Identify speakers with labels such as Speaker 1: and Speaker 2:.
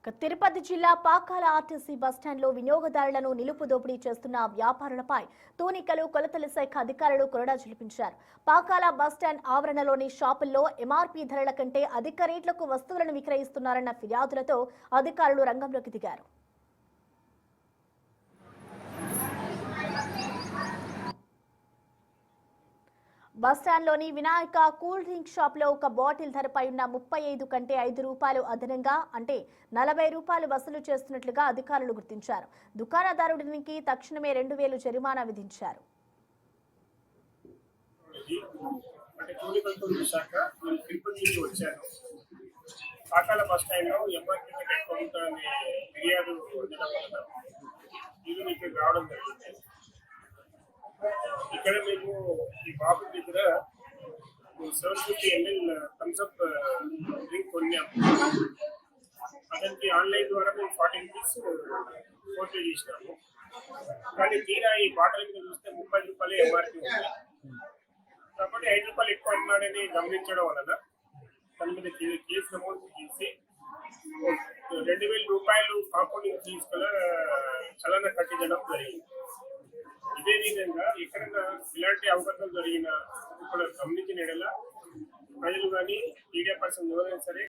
Speaker 1: తిరుపతి జిల్లా పాకాల ఆర్టీసీ బస్టాండ్లో వినియోగదారులను నిలుపు దోపిడీ చేస్తున్న వ్యాపారులపై తూనికలు కొలతల శాఖ అధికారులు కొరడా జలిపించారు. పాకాల బస్టాండ్ ఆవరణలోని షాపుల్లో ఎంఆర్పీ ధరల కంటే అధిక రేట్లకు వస్తువులను విక్రయిస్తున్నారన్న ఫిర్యాదులతో అధికారులు రంగంలోకి దిగారు. బస్టాండ్లోని వినాయక కూల్ డ్రింక్ షాప్లో ఒక బాటిల్ ధరపై ఉన్న 35 కంటే 5 రూపాయలు అదనంగా అంటే 40 రూపాయలు వసూలు చేస్తున్నట్లుగా అధికారులు గుర్తించారు. దుకాణదారుడికి తక్షణమే 2000 జరిమానా విధించారు.
Speaker 2: ఇక్కడ మేము ఈ బాబు దగ్గర 750 ml థమ్స్అప్ డ్రింక్ కొన్నాము. అతనికి ఆన్లైన్ ద్వారా మేము 40 రూపీస్ ఫోన్పే చేసినాము. కానీ తీరా ఈ బాటిల్ మీద చూస్తే 30 రూపాయలు ఎంఆర్పీ ఉంది. కాబట్టి 5 రూపాయలు ఎక్కువ అన్నాడని గమనించడం వలన తన మీద కేసు నమోదు చేసి 2000 రూపాయలు కాంపౌండింగ్ తీసుకుని చలన కట్టించడం జరిగింది. ఇదే విధంగా ఎక్కడైనా ఇలాంటి అవకాశాలు జరిగినా ఇప్పుడు గమనించిన ఎడల ప్రజలు కానీ మీడియా పర్సన్ ఎవరైనా సరే